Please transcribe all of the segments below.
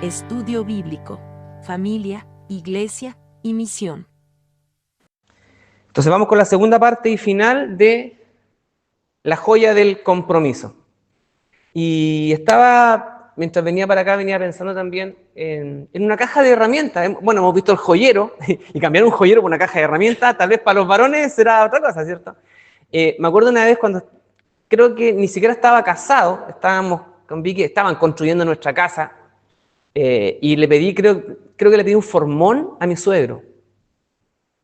Estudio bíblico, familia, iglesia y misión. Entonces vamos con la segunda parte y final de la joya del compromiso. Y estaba, mientras venía para acá, venía pensando también en una caja de herramientas. Bueno, hemos visto el joyero, y cambiar un joyero por una caja de herramientas, tal vez para los varones será otra cosa, ¿cierto? Me acuerdo una vez cuando, creo que ni siquiera estaba casado, estábamos con Vicky, estaban construyendo nuestra casa, y le pedí, creo que le pedí un formón a mi suegro.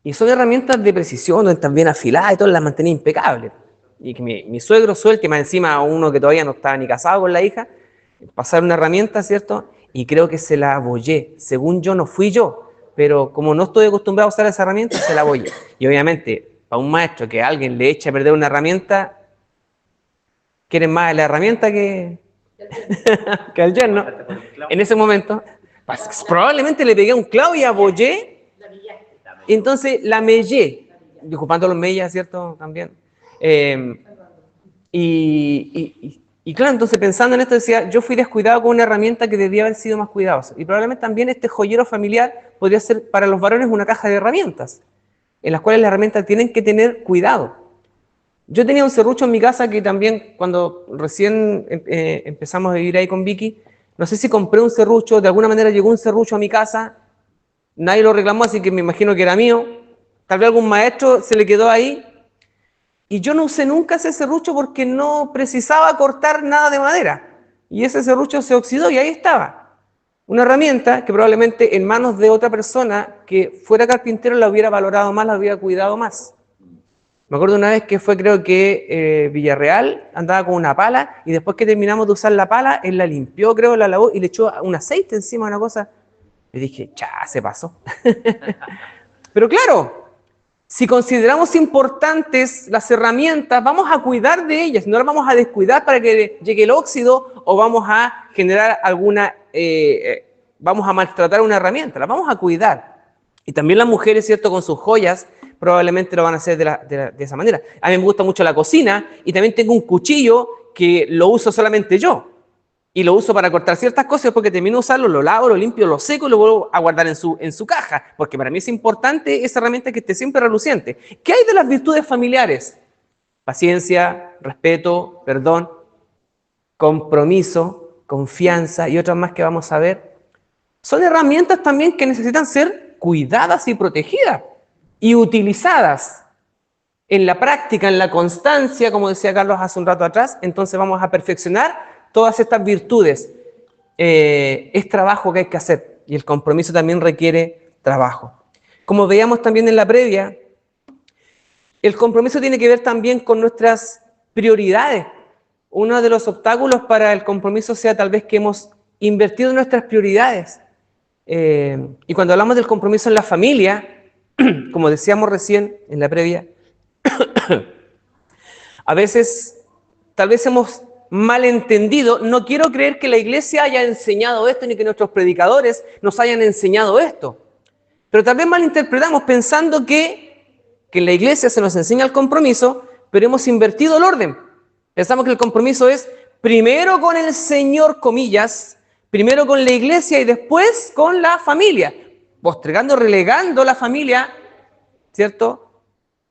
Y son herramientas de precisión, donde están bien afiladas y todo, las mantenía impecables. Y que mi suegro suelte, más encima uno que todavía no estaba ni casado con la hija, pasar una herramienta, ¿cierto? Y creo que se la abollé. Según yo, no fui yo, pero como no estoy acostumbrado a usar esa herramienta, se la abollé. Y obviamente, para un maestro que a alguien le eche a perder una herramienta, quieren más la herramienta que el yerno. En ese momento, probablemente le pegué un clavo y abollé. Entonces la mellé, disculpando los mellas, ¿cierto? También. Y claro, entonces pensando en esto decía, yo fui descuidado con una herramienta que debía haber sido más cuidadosa. Y probablemente también este joyero familiar podría ser para los varones una caja de herramientas, en las cuales las herramientas tienen que tener cuidado. Yo tenía un serrucho en mi casa que también, cuando recién empezamos a vivir ahí con Vicky, no sé si compré un serrucho, de alguna manera llegó un serrucho a mi casa, nadie lo reclamó, así que me imagino que era mío. Tal vez algún maestro se le quedó ahí. Y yo no usé nunca ese serrucho porque no precisaba cortar nada de madera. Y ese serrucho se oxidó y ahí estaba. Una herramienta que probablemente en manos de otra persona que fuera carpintero la hubiera valorado más, la hubiera cuidado más. Me acuerdo una vez que fue, creo que Villarreal, andaba con una pala y después que terminamos de usar la pala, él la limpió, creo, la lavó y le echó un aceite encima, una cosa. Le dije, se pasó. Pero claro, si consideramos importantes las herramientas, vamos a cuidar de ellas, no las vamos a descuidar para que llegue el óxido o vamos a generar vamos a maltratar una herramienta, las vamos a cuidar. Y también las mujeres, ¿cierto? Con sus joyas, probablemente lo van a hacer de esa manera. A mí me gusta mucho la cocina y también tengo un cuchillo que lo uso solamente yo. Y lo uso para cortar ciertas cosas, porque termino de usarlo, lo lavo, lo limpio, lo seco y lo vuelvo a guardar en su caja, porque para mí es importante esa herramienta que esté siempre reluciente. ¿Qué hay de las virtudes familiares? Paciencia, respeto, perdón, compromiso, confianza y otras más que vamos a ver. Son herramientas también que necesitan ser cuidadas y protegidas y utilizadas en la práctica, en la constancia, como decía Carlos hace un rato atrás. Entonces vamos a perfeccionar todas estas virtudes. Es trabajo que hay que hacer y el compromiso también requiere trabajo. Como veíamos también en la previa, el compromiso tiene que ver también con nuestras prioridades. Uno de los obstáculos para el compromiso sea tal vez que hemos invertido en nuestras prioridades. Y cuando hablamos del compromiso en la familia, como decíamos recién en la previa, a veces tal vez hemos malentendido. No quiero creer que la iglesia haya enseñado esto ni que nuestros predicadores nos hayan enseñado esto, pero tal vez malinterpretamos pensando que en la iglesia se nos enseña el compromiso, pero hemos invertido el orden. Pensamos que el compromiso es primero con el Señor, comillas, primero con la iglesia y después con la familia, postergando, relegando la familia, ¿cierto?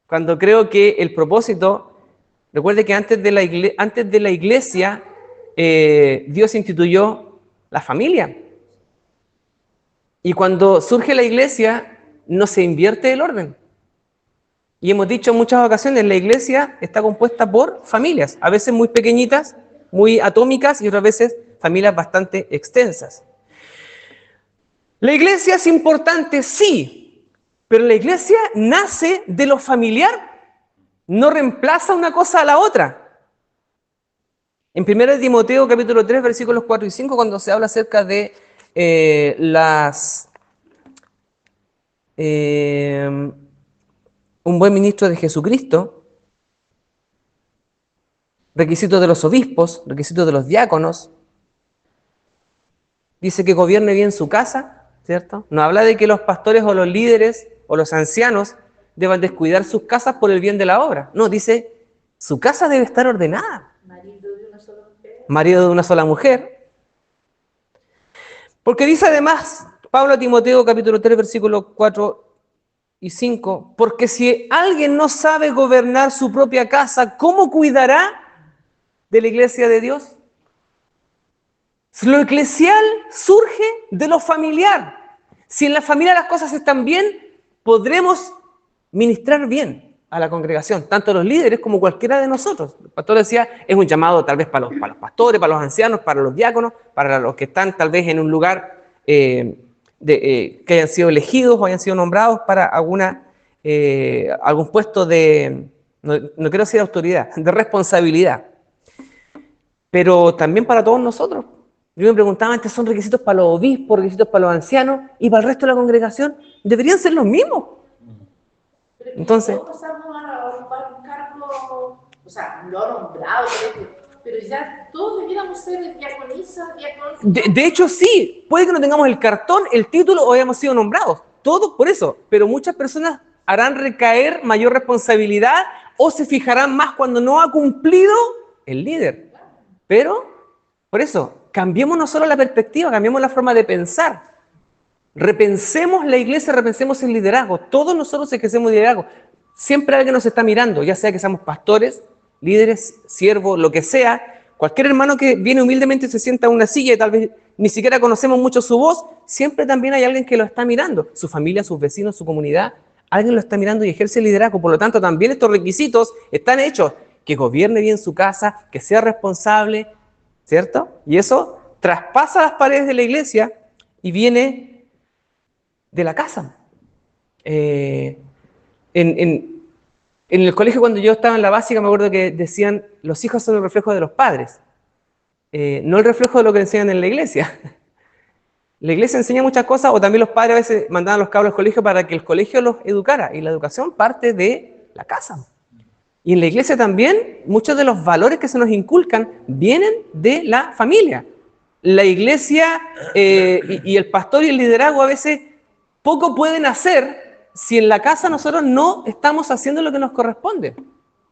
Cuando creo que el propósito, recuerde que antes de la iglesia, Dios instituyó la familia. Y cuando surge la iglesia, no se invierte el orden. Y hemos dicho en muchas ocasiones, la iglesia está compuesta por familias, a veces muy pequeñitas, muy atómicas y otras veces familias bastante extensas. La iglesia es importante, sí, pero la iglesia nace de lo familiar, no reemplaza una cosa a la otra. En 1 Timoteo capítulo 3, versículos 4 y 5, cuando se habla acerca de un buen ministro de Jesucristo, requisitos de los obispos, requisitos de los diáconos, dice que gobierne bien su casa, ¿cierto? No habla de que los pastores o los líderes o los ancianos deban descuidar sus casas por el bien de la obra. No, dice, su casa debe estar ordenada. Marido de una sola mujer. Porque dice además Pablo a Timoteo capítulo 3 versículos 4 y 5, porque si alguien no sabe gobernar su propia casa, ¿cómo cuidará de la iglesia de Dios? Lo eclesial surge de lo familiar. Si en la familia las cosas están bien, podremos ministrar bien a la congregación, tanto los líderes como cualquiera de nosotros. El pastor decía, es un llamado tal vez para los pastores, para los ancianos, para los diáconos, para los que están tal vez en un lugar que hayan sido elegidos o hayan sido nombrados para algún puesto de, no quiero decir autoridad, de responsabilidad. Pero también para todos nosotros. Yo me preguntaba, ¿estos son requisitos para los obispos, requisitos para los ancianos y para el resto de la congregación? Deberían ser los mismos. Entonces, todos pasamos a ocupar un cargo, o sea, no nombrado, pero ya todos debiéramos ser diaconisas, diáconos. de hecho, sí, puede que no tengamos el cartón, el título o hayamos sido nombrados. Todos por eso. Pero muchas personas harán recaer mayor responsabilidad o se fijarán más cuando no ha cumplido el líder. Pero, por eso, cambiemos nosotros la perspectiva, cambiemos la forma de pensar. Repensemos la iglesia, repensemos el liderazgo. Todos nosotros ejercemos liderazgo. Siempre alguien nos está mirando, ya sea que seamos pastores, líderes, siervos, lo que sea. Cualquier hermano que viene humildemente y se sienta en una silla y tal vez ni siquiera conocemos mucho su voz, siempre también hay alguien que lo está mirando. Su familia, sus vecinos, su comunidad. Alguien lo está mirando y ejerce liderazgo. Por lo tanto, también estos requisitos están hechos. Que gobierne bien su casa, que sea responsable, ¿cierto? Y eso traspasa las paredes de la iglesia y viene de la casa. En el colegio, cuando yo estaba en la básica, me acuerdo que decían, los hijos son el reflejo de los padres, no el reflejo de lo que enseñan en la iglesia. La iglesia enseña muchas cosas, o también los padres a veces mandaban a los cabros al colegio para que el colegio los educara, y la educación parte de la casa. Y en la iglesia también, muchos de los valores que se nos inculcan vienen de la familia. La iglesia y el pastor y el liderazgo a veces poco pueden hacer si en la casa nosotros no estamos haciendo lo que nos corresponde.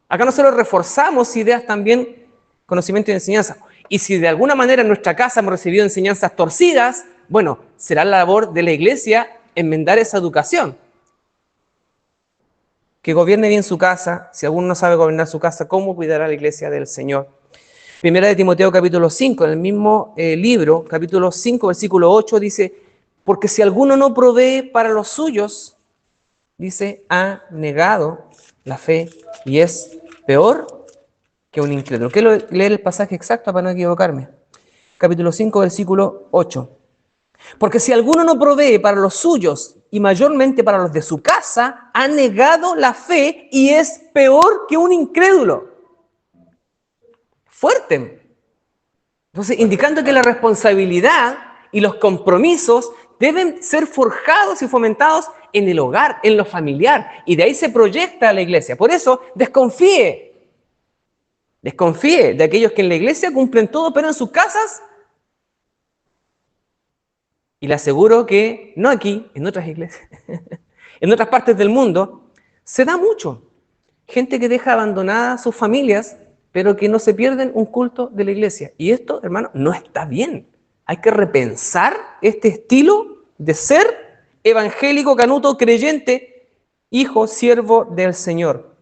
Acá nosotros reforzamos ideas también, conocimiento y enseñanza. Y si de alguna manera en nuestra casa hemos recibido enseñanzas torcidas, bueno, será la labor de la iglesia enmendar esa educación. Que gobierne bien su casa. Si alguno no sabe gobernar su casa, ¿cómo cuidará la iglesia del Señor? Primera de Timoteo capítulo 5, en el mismo libro, capítulo 5, versículo 8, dice, porque si alguno no provee para los suyos, dice, ha negado la fe y es peor que un incrédulo. Quiero leer el pasaje exacto para no equivocarme. Capítulo 5, versículo 8. Porque si alguno no provee para los suyos y mayormente para los de su casa, ha negado la fe y es peor que un incrédulo. Fuerte. Entonces, indicando que la responsabilidad y los compromisos deben ser forjados y fomentados en el hogar, en lo familiar, y de ahí se proyecta a la iglesia. Por eso, desconfíe de aquellos que en la iglesia cumplen todo, pero en sus casas. Y le aseguro que, no aquí, en otras iglesias, en otras partes del mundo, se da mucho. Gente que deja abandonadas sus familias, pero que no se pierden un culto de la iglesia. Y esto, hermano, no está bien. Hay que repensar este estilo de ser evangélico, canuto, creyente, hijo, siervo del Señor.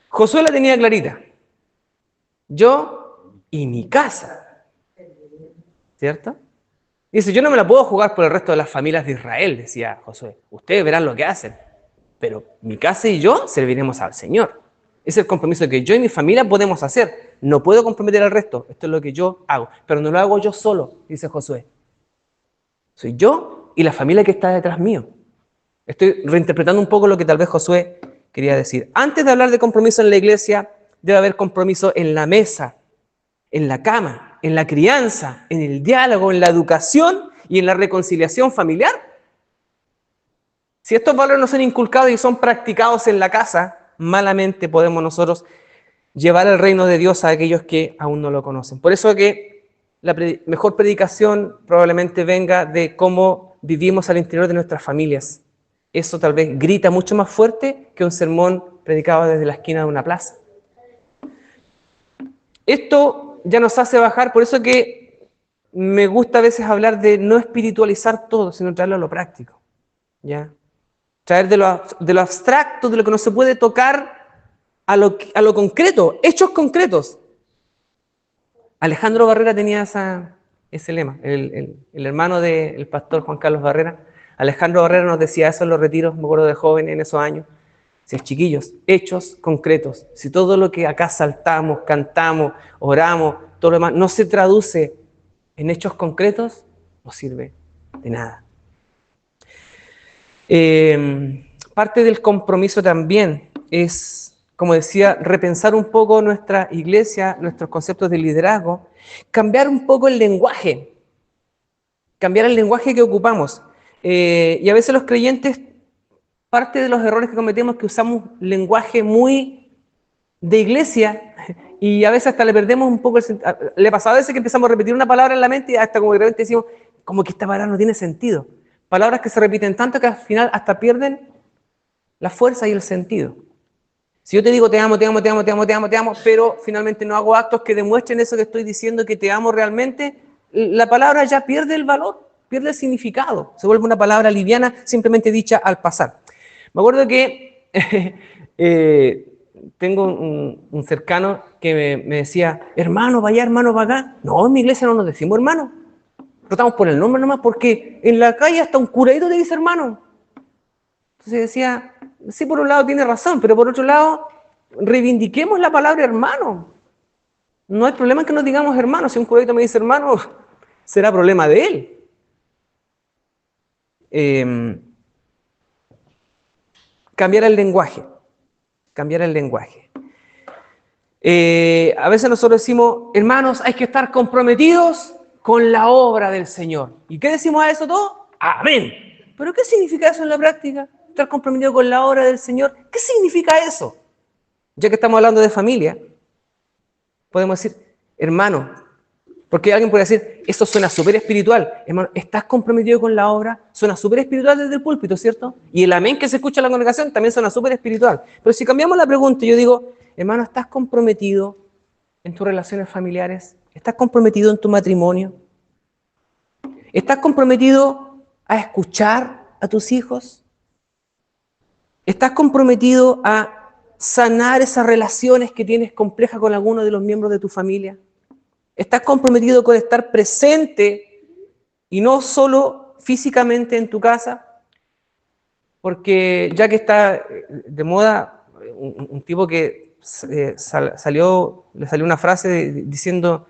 Josué la tenía clarita. Yo y mi casa. ¿Cierto? Dice, yo no me la puedo jugar por el resto de las familias de Israel, decía Josué. Ustedes verán lo que hacen, pero mi casa y yo serviremos al Señor. Es el compromiso que yo y mi familia podemos hacer. No puedo comprometer al resto. Esto es lo que yo hago, pero no lo hago yo solo, dice Josué. Soy yo y la familia que está detrás mío. Estoy reinterpretando un poco lo que tal vez Josué quería decir. Antes de hablar de compromiso en la iglesia, debe haber compromiso en la mesa, en la cama, en la crianza, en el diálogo, en la educación y en la reconciliación familiar. Si estos valores no son inculcados y son practicados en la casa, malamente podemos nosotros llevar el reino de Dios a aquellos que aún no lo conocen. Por eso que la mejor predicación probablemente venga de cómo vivimos al interior de nuestras familias. Eso tal vez grita mucho más fuerte que un sermón predicado desde la esquina de una plaza. Esto ya nos hace bajar, por eso que me gusta a veces hablar de no espiritualizar todo, sino traerlo a lo práctico, ¿ya? Traer de lo abstracto, de lo que no se puede tocar, a lo concreto, hechos concretos. Alejandro Barrera tenía ese lema, el hermano del pastor Juan Carlos Barrera. Alejandro Barrera nos decía eso en los retiros, me acuerdo de joven en esos años. Si chiquillos, hechos concretos. Si todo lo que acá saltamos, cantamos, oramos, todo lo demás, no se traduce en hechos concretos, no sirve de nada. Parte del compromiso también es, como decía, repensar un poco nuestra iglesia, nuestros conceptos de liderazgo, cambiar un poco el lenguaje que ocupamos. Y a veces los creyentes, parte de los errores que cometemos es que usamos lenguaje muy de iglesia y a veces hasta le perdemos un poco el sentido. Le pasa a veces que empezamos a repetir una palabra en la mente y hasta como que de repente decimos, como que esta palabra no tiene sentido. Palabras que se repiten tanto que al final hasta pierden la fuerza y el sentido. Si yo te digo te amo, te amo, te amo, te amo, te amo, te amo, pero finalmente no hago actos que demuestren eso que estoy diciendo, que te amo realmente, la palabra ya pierde el valor, pierde el significado. Se vuelve una palabra liviana simplemente dicha al pasar. Me acuerdo que tengo un cercano que me decía, hermano, vaya, hermano, para acá. No, en mi iglesia no nos decimos hermano. Tratamos por el nombre nomás porque en la calle hasta un curadito te dice hermano. Entonces decía, sí, por un lado tiene razón, pero por otro lado, reivindiquemos la palabra hermano. No hay problema en que nos digamos hermano. Si un curadito me dice hermano, será problema de él. Cambiar el lenguaje. A veces nosotros decimos, hermanos, hay que estar comprometidos con la obra del Señor. ¿Y qué decimos a eso todo? Amén. ¿Pero qué significa eso en la práctica? Estar comprometido con la obra del Señor. ¿Qué significa eso? Ya que estamos hablando de familia, podemos decir, hermano, porque alguien puede decir, eso suena súper espiritual. Hermano, ¿estás comprometido con la obra? Suena súper espiritual desde el púlpito, ¿cierto? Y el amén que se escucha en la congregación también suena súper espiritual. Pero si cambiamos la pregunta, yo digo, hermano, ¿estás comprometido en tus relaciones familiares? ¿Estás comprometido en tu matrimonio? ¿Estás comprometido a escuchar a tus hijos? ¿Estás comprometido a sanar esas relaciones que tienes complejas con alguno de los miembros de tu familia? ¿Estás comprometido con estar presente y no solo físicamente en tu casa? Porque ya que está de moda un tipo que le salió una frase diciendo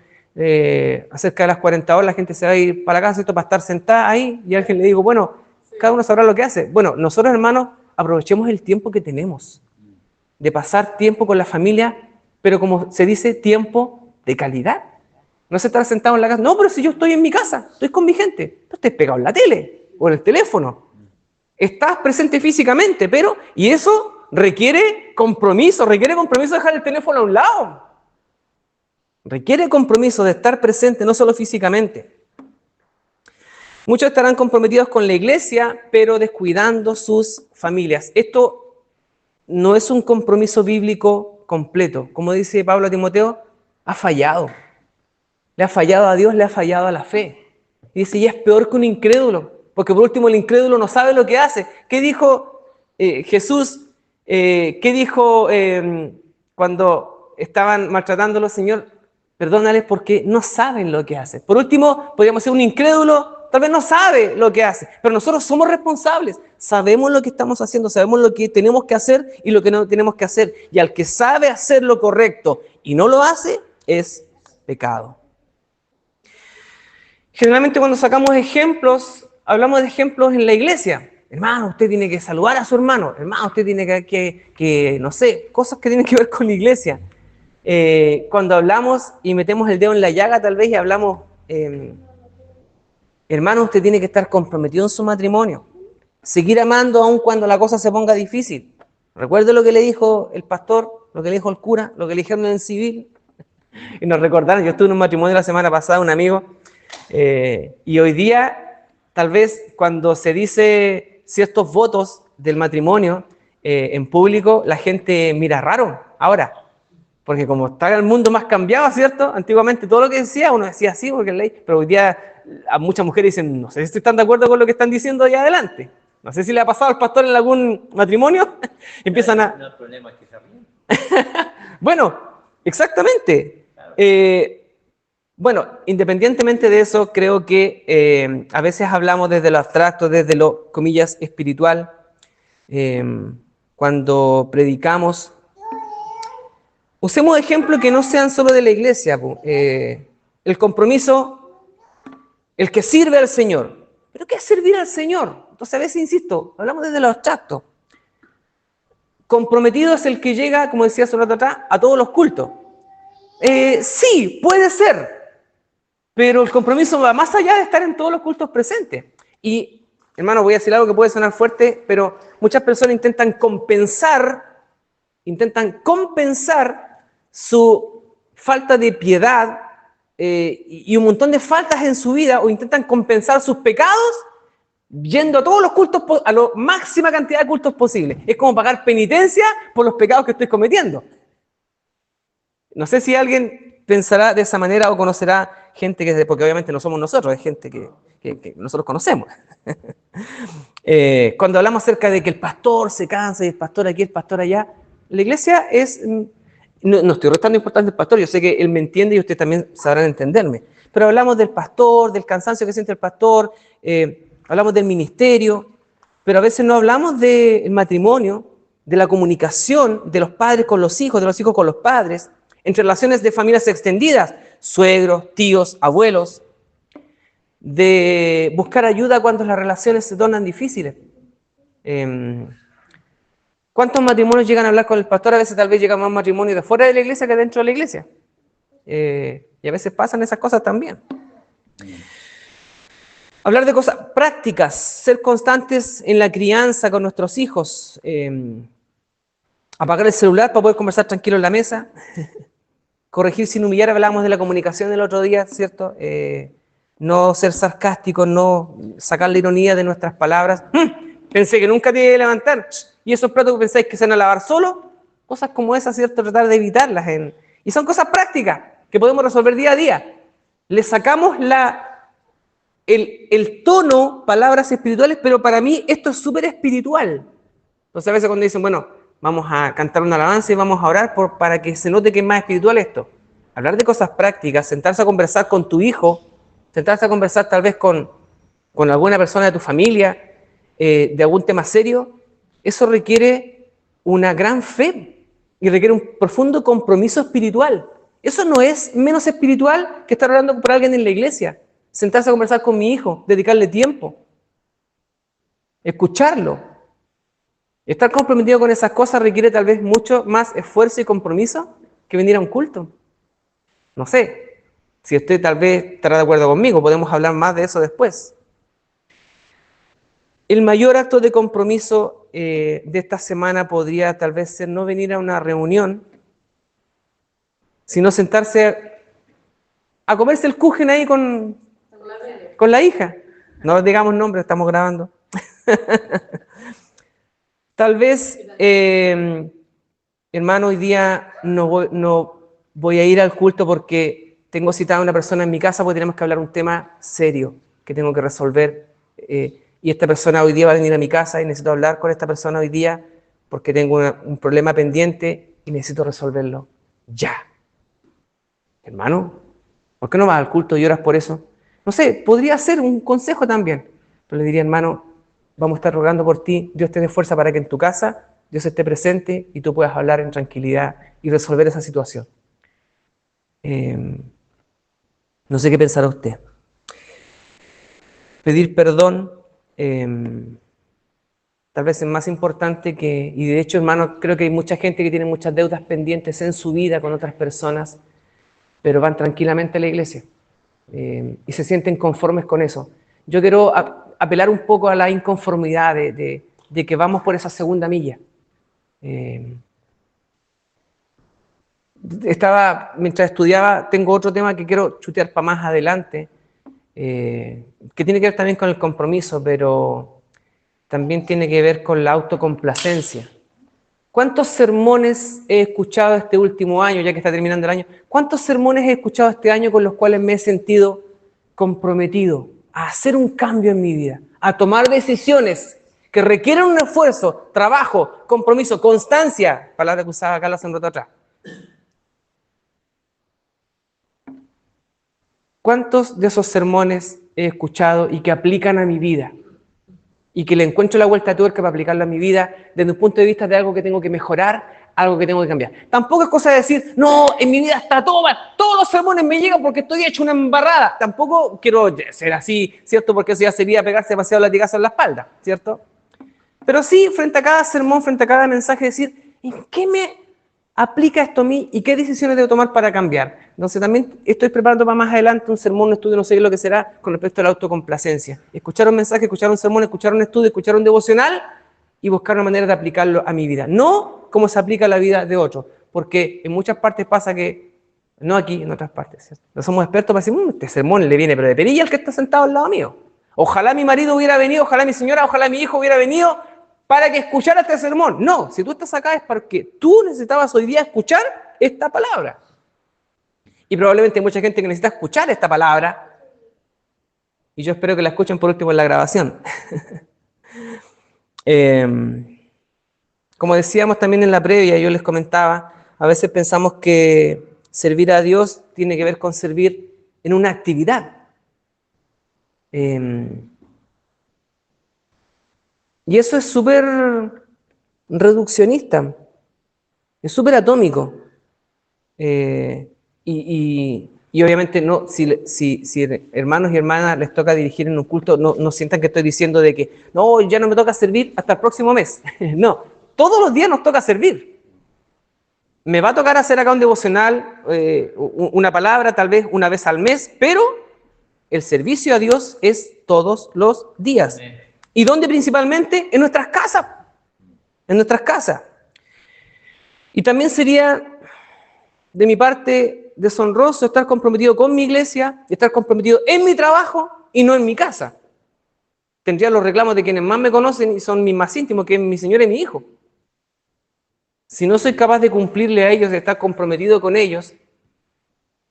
acerca de las 40 horas la gente se va a ir para la casa, esto para estar sentada ahí, y alguien le digo, bueno, cada uno sabrá lo que hace. Bueno, nosotros hermanos aprovechemos el tiempo que tenemos de pasar tiempo con la familia, pero como se dice, tiempo de calidad. No se estar sentado en la casa. No, pero si yo estoy en mi casa, estoy con mi gente. No estés pegado en la tele o en el teléfono. Estás presente físicamente, pero, y eso requiere compromiso de dejar el teléfono a un lado. Requiere compromiso de estar presente, no solo físicamente. Muchos estarán comprometidos con la iglesia, pero descuidando sus familias. Esto no es un compromiso bíblico completo. Como dice Pablo a Timoteo, ha fallado. Le ha fallado a Dios, le ha fallado a la fe. Y dice, y es peor que un incrédulo, porque por último el incrédulo no sabe lo que hace. ¿Qué dijo Jesús? ¿Qué dijo cuando estaban maltratándolo, Señor? Perdónales porque no saben lo que hacen. Por último, podríamos ser un incrédulo, tal vez no sabe lo que hace, pero nosotros somos responsables. Sabemos lo que estamos haciendo, sabemos lo que tenemos que hacer y lo que no tenemos que hacer. Y al que sabe hacer lo correcto y no lo hace, es pecado. Generalmente cuando sacamos ejemplos, hablamos de ejemplos en la iglesia. Hermano, usted tiene que saludar a su hermano. Hermano, usted tiene que no sé, cosas que tienen que ver con la iglesia. Cuando hablamos y metemos el dedo en la llaga tal vez y hablamos, hermano, usted tiene que estar comprometido en su matrimonio. Seguir amando aun cuando la cosa se ponga difícil. Recuerde lo que le dijo el pastor, lo que le dijo el cura, lo que le dijeron en el civil. Y nos recordaron, yo estuve en un matrimonio la semana pasada, un amigo, y hoy día, tal vez cuando se dice ciertos votos del matrimonio en público, la gente mira raro. Ahora, Porque como está el mundo más cambiado, ¿cierto? Antiguamente todo lo que decía, uno decía así porque es ley, pero hoy día a muchas mujeres dicen, no sé si están de acuerdo con lo que están diciendo allá adelante. No sé si le ha pasado al pastor en algún matrimonio. Empiezan a... No, el problema es que se ríen. Bueno, exactamente. Claro. Bueno, independientemente de eso, creo que a veces hablamos desde lo abstracto, desde lo, comillas, espiritual, cuando predicamos. Usemos ejemplos que no sean solo de la iglesia. El compromiso, el que sirve al Señor. ¿Pero qué es servir al Señor? Entonces a veces, insisto, hablamos desde lo abstracto. Comprometido es el que llega, como decía hace un rato atrás, a todos los cultos. Sí, puede ser, pero el compromiso va más allá de estar en todos los cultos presentes. Y, hermano, voy a decir algo que puede sonar fuerte, pero muchas personas intentan compensar su falta de piedad y un montón de faltas en su vida, o intentan compensar sus pecados yendo a todos los cultos, a la máxima cantidad de cultos posible. Es como pagar penitencia por los pecados que estoy cometiendo. No sé si alguien pensará de esa manera o conocerá gente que, porque obviamente no somos nosotros, es gente que nosotros conocemos. Cuando hablamos acerca de que el pastor se cansa y el pastor aquí, el pastor allá, la iglesia es... No estoy restando importancia al pastor, yo sé que él me entiende y ustedes también sabrán entenderme. Pero hablamos del pastor, del cansancio que siente el pastor, hablamos del ministerio, pero a veces no hablamos del matrimonio, de la comunicación de los padres con los hijos, de los hijos con los padres, entre relaciones de familias extendidas, suegros, tíos, abuelos, de buscar ayuda cuando las relaciones se tornan difíciles. ¿Cuántos matrimonios llegan a hablar con el pastor? A veces tal vez llegan más matrimonios de fuera de la iglesia que dentro de la iglesia. Y a veces pasan esas cosas también. Hablar de cosas prácticas, ser constantes en la crianza con nuestros hijos, apagar el celular para poder conversar tranquilo en la mesa, corregir sin humillar, hablábamos de la comunicación el otro día, ¿cierto? No ser sarcásticos, no sacar la ironía de nuestras palabras. Pensé que nunca te iba a levantar. Y esos platos que pensáis que se van a lavar solo, cosas como esas, ¿cierto? Tratar de evitarlas. Y son cosas prácticas que podemos resolver día a día. Le sacamos el tono, palabras espirituales, pero para mí esto es súper espiritual. Entonces a veces cuando dicen, bueno, vamos a cantar una alabanza y vamos a orar para que se note que es más espiritual esto. Hablar de cosas prácticas, sentarse a conversar con tu hijo, sentarse a conversar tal vez con alguna persona de tu familia, de algún tema serio, eso requiere una gran fe y requiere un profundo compromiso espiritual. Eso no es menos espiritual que estar orando por alguien en la iglesia. Sentarse a conversar con mi hijo, dedicarle tiempo, escucharlo. Estar comprometido con esas cosas requiere tal vez mucho más esfuerzo y compromiso que venir a un culto. No sé, si usted tal vez estará de acuerdo conmigo, podemos hablar más de eso después. El mayor acto de compromiso de esta semana podría tal vez ser no venir a una reunión, sino sentarse a comerse el kuchen ahí con la hija. No digamos nombres, estamos grabando. Tal vez, hermano, hoy día no voy a ir al culto porque tengo citada a una persona en mi casa porque tenemos que hablar un tema serio que tengo que resolver. Y esta persona hoy día va a venir a mi casa y necesito hablar con esta persona hoy día porque tengo un problema pendiente y necesito resolverlo ya. Hermano, ¿por qué no vas al culto y oras por eso? No sé, podría ser un consejo también. Pero le diría, hermano, vamos a estar rogando por ti, Dios te dé fuerza para que en tu casa Dios esté presente y tú puedas hablar en tranquilidad y resolver esa situación. No sé qué pensará usted. Pedir perdón tal vez es más importante y de hecho, hermano, creo que hay mucha gente que tiene muchas deudas pendientes en su vida con otras personas, pero van tranquilamente a la iglesia y se sienten conformes con eso. Yo quiero apelar un poco a la inconformidad de que vamos por esa segunda milla. Mientras estudiaba, tengo otro tema que quiero chutear para más adelante, que tiene que ver también con el compromiso, pero también tiene que ver con la autocomplacencia. ¿Cuántos sermones he escuchado este último año, ya que está terminando el año? ¿Cuántos sermones he escuchado este año con los cuales me he sentido comprometido a hacer un cambio en mi vida, a tomar decisiones que requieren un esfuerzo, trabajo, compromiso, constancia? Palabra que usaba Carlos hace un rato atrás. ¿Cuántos de esos sermones he escuchado y que aplican a mi vida? Y que le encuentro la vuelta de tuerca para aplicarlo a mi vida desde un punto de vista de algo que tengo que mejorar, algo que tengo que cambiar. Tampoco es cosa de decir, no, en mi vida está todo mal, todos los sermones me llegan porque estoy hecho una embarrada. Tampoco quiero ser así, ¿cierto? Porque eso ya sería pegarse demasiado latigazo en la espalda, ¿cierto? Pero sí, frente a cada sermón, frente a cada mensaje, decir, ¿en qué me aplica esto a mí y qué decisiones debo tomar para cambiar? Entonces también estoy preparando para más adelante un sermón, un estudio, no sé lo que será, con respecto a la autocomplacencia. Escuchar un mensaje, escuchar un sermón, escuchar un estudio, escuchar un devocional y buscar una manera de aplicarlo a mi vida. No como se aplica a la vida de otros, porque en muchas partes pasa que, no aquí, en otras partes, ¿cierto? No somos expertos para decir, este sermón le viene pero de perilla al que está sentado al lado mío. Ojalá mi marido hubiera venido, ojalá mi señora, ojalá mi hijo hubiera venido para que escuchara este sermón. No, si tú estás acá es porque tú necesitabas hoy día escuchar esta palabra. Y probablemente hay mucha gente que necesita escuchar esta palabra. Y yo espero que la escuchen por último en la grabación. Como decíamos también en la previa, yo les comentaba, a veces pensamos que servir a Dios tiene que ver con servir en una actividad. Y eso es súper reduccionista, es súper atómico. Y obviamente no, si hermanos y hermanas les toca dirigir en un culto, no sientan que estoy diciendo de que no, ya no me toca servir hasta el próximo mes. No, todos los días nos toca servir. Me va a tocar hacer acá un devocional, una palabra tal vez una vez al mes, pero el servicio a Dios es todos los días. ¿Y dónde principalmente? En nuestras casas. En nuestras casas. Y también sería, de mi parte, deshonroso estar comprometido con mi iglesia, estar comprometido en mi trabajo y no en mi casa. Tendría los reclamos de quienes más me conocen y son mis más íntimos, que es mi señora y mi hijo. Si no soy capaz de cumplirle a ellos, de estar comprometido con ellos,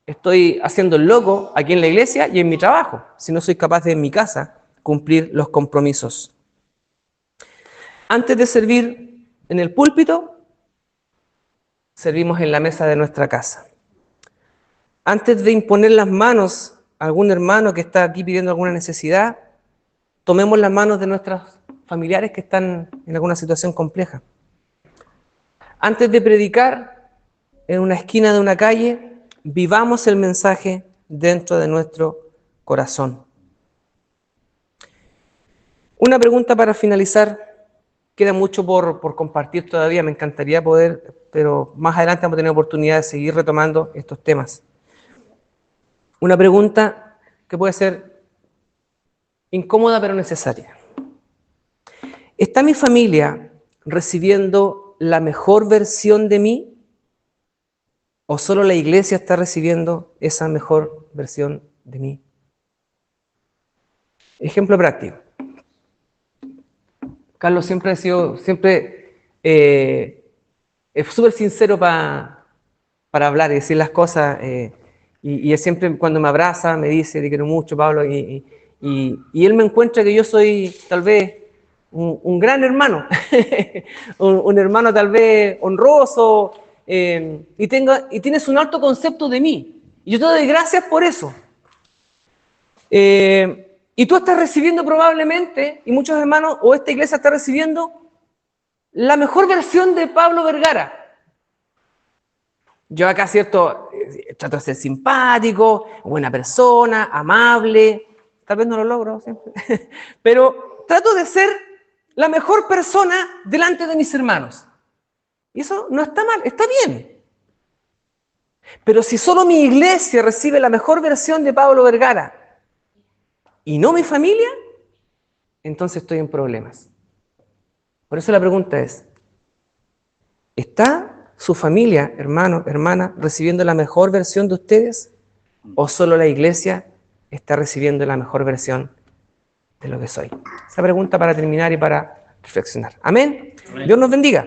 estoy haciendo el loco aquí en la iglesia y en mi trabajo. Si no soy capaz de en mi casa cumplir los compromisos. Antes de servir en el púlpito, servimos en la mesa de nuestra casa. Antes de imponer las manos a algún hermano que está aquí pidiendo alguna necesidad, tomemos las manos de nuestros familiares que están en alguna situación compleja. Antes de predicar en una esquina de una calle, vivamos el mensaje dentro de nuestro corazón. Una pregunta para finalizar. Queda mucho por compartir todavía, me encantaría poder, pero más adelante vamos a tener oportunidad de seguir retomando estos temas. Una pregunta que puede ser incómoda pero necesaria. ¿Está mi familia recibiendo la mejor versión de mí? ¿O solo la iglesia está recibiendo esa mejor versión de mí? Ejemplo práctico. Carlos siempre ha sido, es súper sincero para hablar y decir las cosas, y él siempre cuando me abraza me dice, te quiero mucho, Pablo, y él me encuentra que yo soy tal vez un gran hermano, un hermano tal vez honroso, y tienes un alto concepto de mí, y yo te doy gracias por eso. Y tú estás recibiendo probablemente, y muchos hermanos, o esta iglesia está recibiendo, la mejor versión de Pablo Vergara. Yo acá, ¿cierto? Trato de ser simpático, buena persona, amable. Tal vez no lo logro siempre. Pero trato de ser la mejor persona delante de mis hermanos. Y eso no está mal, está bien. Pero si solo mi iglesia recibe la mejor versión de Pablo Vergara, y no mi familia, entonces estoy en problemas. Por eso la pregunta es, ¿está su familia, hermano, hermana, recibiendo la mejor versión de ustedes? ¿O solo la iglesia está recibiendo la mejor versión de lo que soy? Esa pregunta para terminar y para reflexionar. Amén. Dios nos bendiga.